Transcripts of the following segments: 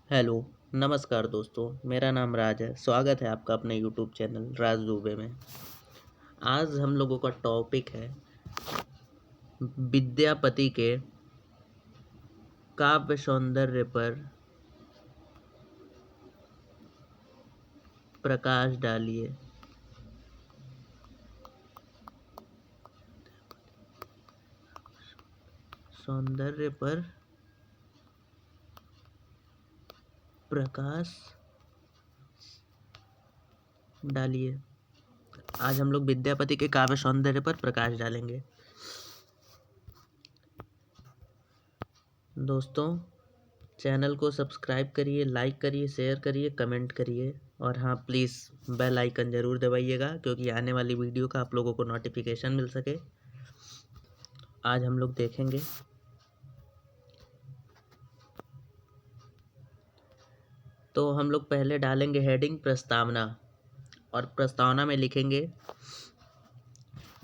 Hello, नमस्कार दोस्तों। मेरा नाम राज है। स्वागत है आपका अपने यूट्यूब चैनल राज दुबे में। आज हम लोगों का टॉपिक है विद्यापति के काव्य सौंदर्य पर प्रकाश डालिए। सौंदर्य पर प्रकाश डालिए। आज हम लोग विद्यापति के काव्य सौंदर्य पर प्रकाश डालेंगे। दोस्तों, चैनल को सब्सक्राइब करिए, लाइक करिए, शेयर करिए, कमेंट करिए और हाँ, प्लीज़ बेल आइकन ज़रूर दबाइएगा क्योंकि आने वाली वीडियो का आप लोगों को नोटिफिकेशन मिल सके। आज हम लोग देखेंगे तो हम लोग पहले डालेंगे हेडिंग प्रस्तावना और प्रस्तावना में लिखेंगे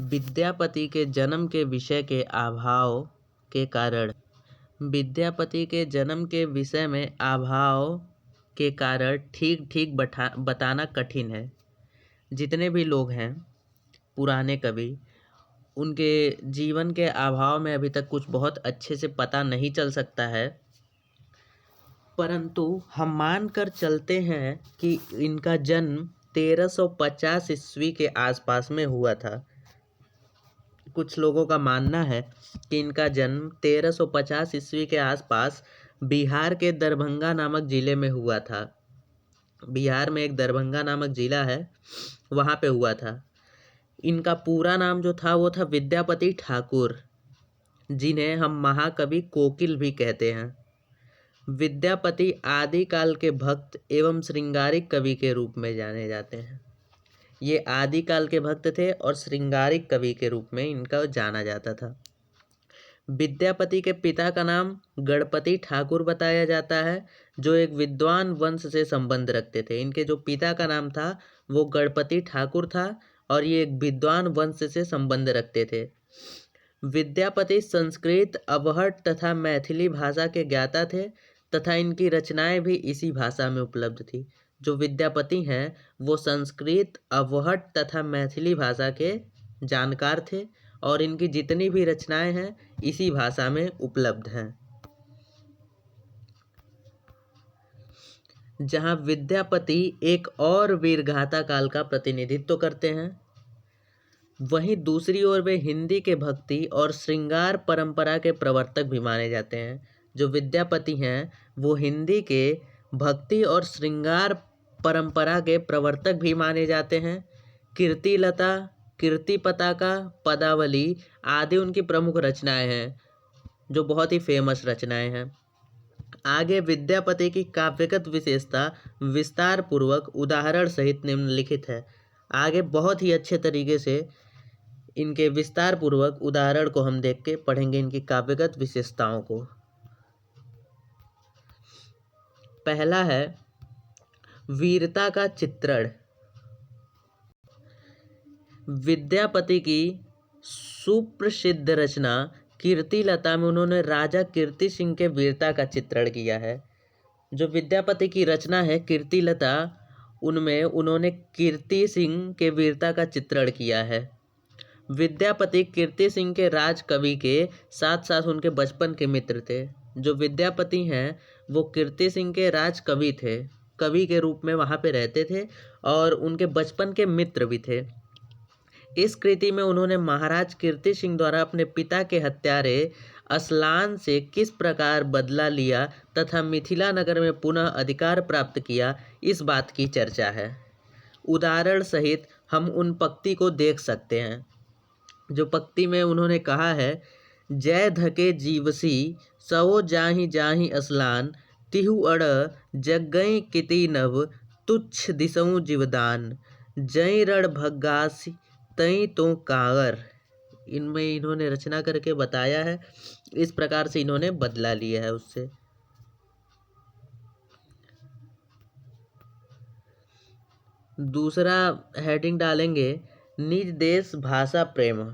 विद्यापति के जन्म के विषय के अभाव के कारण। विद्यापति के जन्म के विषय में अभाव के कारण ठीक ठीक बताना कठिन है। जितने भी लोग हैं पुराने कवि, उनके जीवन के अभाव में अभी तक कुछ बहुत अच्छे से पता नहीं चल सकता है, परंतु हम मान कर चलते हैं कि इनका जन्म 1350 ईस्वी के आसपास में हुआ था। कुछ लोगों का मानना है कि इनका जन्म 1350 ईस्वी के आसपास बिहार के दरभंगा नामक ज़िले में हुआ था। बिहार में एक दरभंगा नामक ज़िला है, वहाँ पे हुआ था। इनका पूरा नाम जो था वो था विद्यापति ठाकुर, जिन्हें हम महाकवि कोकिल भी कहते हैं। विद्यापति आदिकाल के भक्त एवं श्रृंगारिक कवि के रूप में जाने जाते हैं। ये आदिकाल के भक्त थे और श्रृंगारिक कवि के रूप में इनका जाना जाता था। विद्यापति के पिता का नाम गणपति ठाकुर बताया जाता है, जो एक विद्वान वंश से संबंध रखते थे। इनके जो पिता का नाम था वो गणपति ठाकुर था और ये एक विद्वान वंश से संबंध रखते थे। विद्यापति संस्कृत, अवहट तथा मैथिली भाषा के ज्ञाता थे तथा इनकी रचनाएं भी इसी भाषा में उपलब्ध थी। जो विद्यापति हैं वो संस्कृत, अवहट तथा मैथिली भाषा के जानकार थे और इनकी जितनी भी रचनाएं हैं इसी भाषा में उपलब्ध हैं। जहां विद्यापति एक और वीरगाथा काल का प्रतिनिधित्व करते हैं, वहीं दूसरी ओर वे हिंदी के भक्ति और श्रृंगार परंपरा के प्रवर्तक भी माने जाते हैं। जो विद्यापति हैं वो हिंदी के भक्ति और श्रृंगार परंपरा के प्रवर्तक भी माने जाते हैं। कीर्तिलता, कीर्ति पताका, पदावली आदि उनकी प्रमुख रचनाएं हैं, जो बहुत ही फेमस रचनाएं हैं। आगे विद्यापति की काव्यगत विशेषता विस्तार पूर्वक उदाहरण सहित निम्नलिखित है। आगे बहुत ही अच्छे तरीके से इनके विस्तार पूर्वक उदाहरण को हम देख के पढ़ेंगे इनकी काव्यगत विशेषताओं को। पहला है वीरता का चित्रण। विद्यापति की सुप्रसिद्ध रचना कीर्तिलता में उन्होंने राजा कीर्ति सिंह के वीरता का चित्रण किया है। जो विद्यापति की रचना है कीर्तिलता, उनमें उन्होंने कीर्ति सिंह के वीरता का चित्रण किया है। विद्यापति कीर्ति सिंह के राज कवि के साथ साथ उनके बचपन के मित्र थे। जो विद्यापति हैं वो कीर्ति सिंह के राज कवि थे, कवि के रूप में वहाँ पे रहते थे और उनके बचपन के मित्र भी थे। इस कृति में उन्होंने महाराज कीर्ति सिंह द्वारा अपने पिता के हत्यारे असलान से किस प्रकार बदला लिया तथा मिथिला नगर में पुनः अधिकार प्राप्त किया, इस बात की चर्चा है। उदाहरण सहित हम उन पंक्ति को देख सकते हैं। जो पंक्ति में उन्होंने कहा है, जय धके जीवसी सवो जाहि जाहि असलान, तिहु अड़ जगई किति नभ तुच्छ दिसऊँ जीवदान, जय रण भग्गासी तई तो कागर। इनमें इन्होंने रचना करके बताया है, इस प्रकार से इन्होंने बदला लिया है उससे। दूसरा हेडिंग डालेंगे निज देश भाषा प्रेम।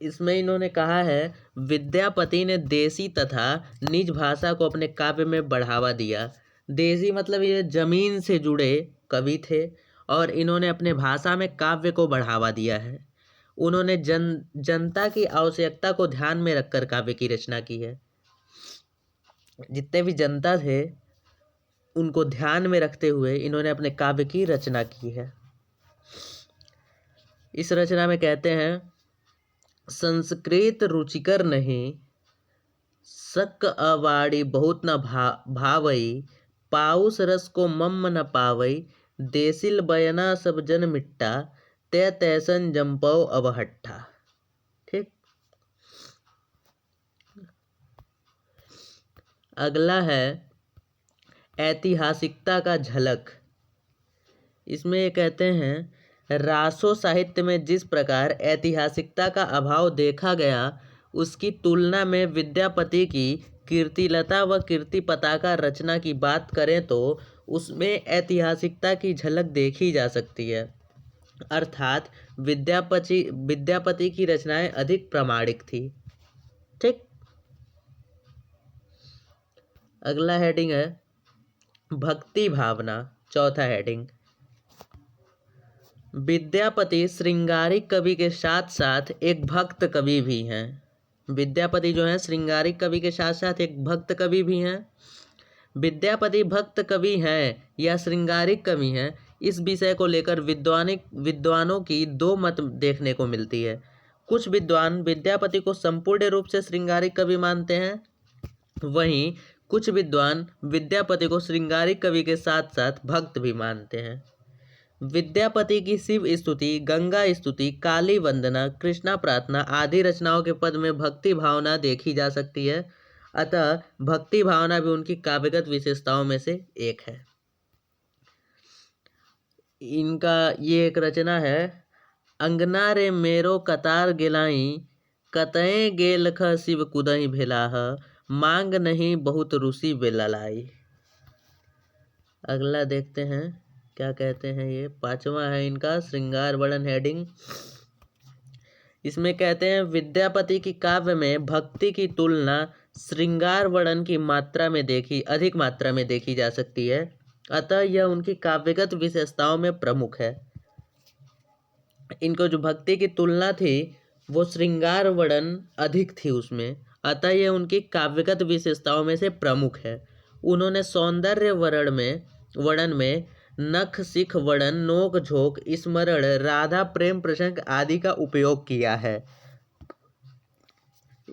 इसमें इन्होंने कहा है, विद्यापति ने देसी तथा निज भाषा को अपने काव्य में बढ़ावा दिया। देसी मतलब ये जमीन से जुड़े कवि थे और इन्होंने अपने भाषा में काव्य को बढ़ावा दिया है। उन्होंने जनता की आवश्यकता को ध्यान में रखकर काव्य की रचना की है। जितने भी जनता थे उनको ध्यान में रखते हुए इन्होंने अपने काव्य की रचना की है। इस रचना में कहते हैं, संस्कृत रुचिकर नहीं, शक अवाड़ी बहुत न भावई, पाउस रस को मम्म न पावई, देसिल बयना सब जन मिट्टा, तै तैसन जंपौ अवहट्ठा। ठीक। अगला है ऐतिहासिकता का झलक। इसमें ये कहते हैं, रासो साहित्य में जिस प्रकार ऐतिहासिकता का अभाव देखा गया, उसकी तुलना में विद्यापति की कीर्तिलता व कीर्ति पताका रचना की बात करें तो उसमें ऐतिहासिकता की झलक देखी जा सकती है। अर्थात विद्यापति की रचनाएं अधिक प्रामाणिक थी। ठीक। अगला हेडिंग है भक्ति भावना। चौथा हेडिंग, विद्यापति श्रृंगारिक कवि के साथ साथ एक भक्त कवि भी हैं। विद्यापति जो है श्रृंगारिक कवि के साथ साथ एक भक्त कवि भी हैं। विद्यापति भक्त कवि हैं या श्रृंगारिक कवि हैं, इस विषय को लेकर विद्वानों की दो मत देखने को मिलती है। कुछ विद्वान विद्यापति को संपूर्ण रूप से श्रृंगारिक कवि मानते हैं, वहीं कुछ विद्वान विद्यापति को श्रृंगारिक कवि के साथ साथ भक्त भी मानते हैं। विद्यापति की शिव स्तुति, गंगा स्तुति, काली वंदना, कृष्णा प्रार्थना आदि रचनाओं के पद में भक्ति भावना देखी जा सकती है। अतः भक्ति भावना भी उनकी काव्यगत विशेषताओं में से एक है। इनका ये एक रचना है, अंगना रे मेरो कतार गेलाई, कतए गेल ख शिव कुदई भेलाह, मांग नहीं बहुत रुचि बेललाई। अगला देखते हैं क्या कहते हैं। ये पांचवा है इनका श्रृंगार वर्णन हेडिंग। इसमें कहते हैं, विद्यापति की काव्य में भक्ति की तुलना श्रृंगार वर्णन की अधिक मात्रा में देखी जा सकती है। अतः यह उनकी काव्यगत विशेषताओं में प्रमुख है। इनको जो भक्ति की तुलना थी वो श्रृंगार वर्णन अधिक थी उसमें, अतः यह उनकी काव्यगत विशेषताओं में से प्रमुख है। उन्होंने सौंदर्य वर्णन में नख सिख वर्णन, नोक झोंक, स्मरण, राधा प्रेम प्रसंग आदि का उपयोग किया है।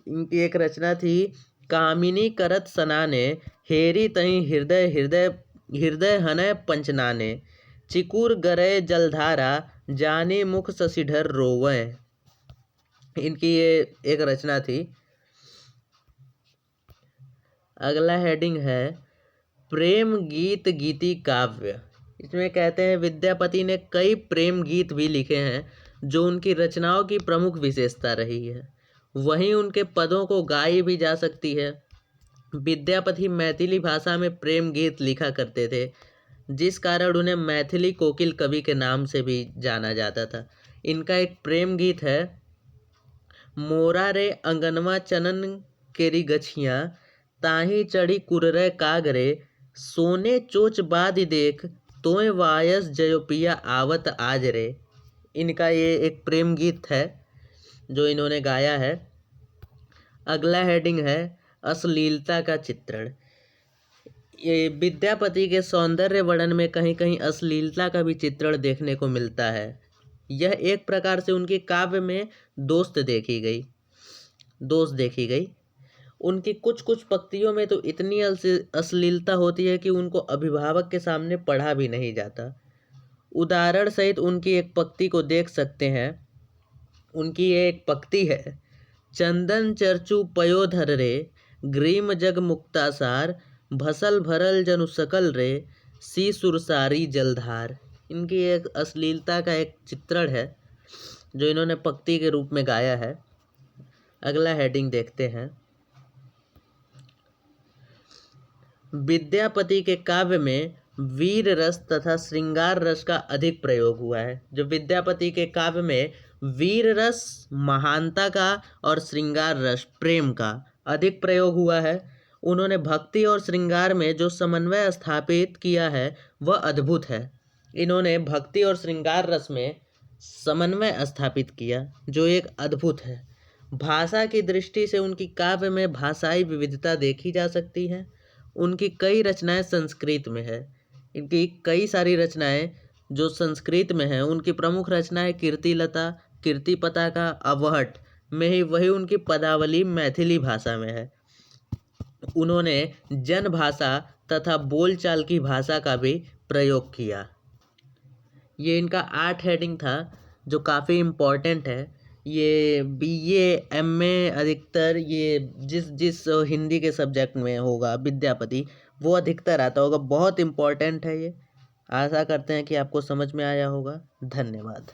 इनकी एक रचना थी, कामिनी करत सनाने, हेरी तही हृदय हृदय हृदय हनय पंचनाने, चिकुर गरय जलधारा, जाने मुख ससिधर रोवै। इनकी ये एक रचना थी। अगला हेडिंग है प्रेम गीत गीति काव्य। इसमें कहते हैं, विद्यापति ने कई प्रेम गीत भी लिखे हैं जो उनकी रचनाओं की प्रमुख विशेषता रही है। वहीं उनके पदों को गाई भी जा सकती है। विद्यापति मैथिली भाषा में प्रेम गीत लिखा करते थे, जिस कारण उन्हें मैथिली कोकिल कवि के नाम से भी जाना जाता था। इनका एक प्रेम गीत है, मोरा रे अंगनवा चनन केरी गछियाँ, ताही चढ़ी कुररे कागरे, सोने चोच बादी देख, तोय वायस जयोपिया आवत आज रे। इनका ये एक प्रेम गीत है जो इन्होंने गाया है। अगला हेडिंग है अश्लीलता का चित्रण। ये विद्यापति के सौंदर्य वर्णन में कहीं कहीं अश्लीलता का भी चित्रण देखने को मिलता है। यह एक प्रकार से उनके काव्य में दोष देखी गई। उनकी कुछ पंक्तियों में तो इतनी अश्लीलता होती है कि उनको अभिभावक के सामने पढ़ा भी नहीं जाता। उदाहरण सहित उनकी एक पंक्ति को देख सकते हैं। उनकी ये एक पंक्ति है, चंदन चर्चू पयोधर रे, ग्रीम जग मुक्तासार, भसल भरल जनु सकल रे, सी सुरसारी जलधार। इनकी एक अश्लीलता का एक चित्रण है जो इन्होंने पंक्ति के रूप में गाया है। अगला हेडिंग देखते हैं, विद्यापति के काव्य में वीर रस तथा श्रृंगार रस का अधिक प्रयोग हुआ है। जो विद्यापति के काव्य में वीर रस महानता का और श्रृंगार रस प्रेम का अधिक प्रयोग हुआ है। उन्होंने भक्ति और श्रृंगार में जो समन्वय स्थापित किया है वह अद्भुत है। इन्होंने भक्ति और श्रृंगार रस में समन्वय स्थापित किया जो एक अद्भुत है। भाषा की दृष्टि से उनकी काव्य में भाषाई विविधता देखी जा सकती है। उनकी कई रचनाएं संस्कृत में है। इनकी कई सारी रचनाएं जो संस्कृत में है। उनकी प्रमुख रचनाएं कीर्तिलता, कीर्ति पताका, अवहट में ही, वही उनकी पदावली मैथिली भाषा में है। उन्होंने जन भाषा तथा बोलचाल की भाषा का भी प्रयोग किया। ये इनका 8 हेडिंग था जो काफ़ी इम्पोर्टेंट है। ये BA MA अधिकतर ये जिस हिंदी के सब्जेक्ट में होगा विद्यापति वो अधिकतर आता होगा। बहुत इम्पोर्टेंट है ये। आशा करते हैं कि आपको समझ में आया होगा। धन्यवाद।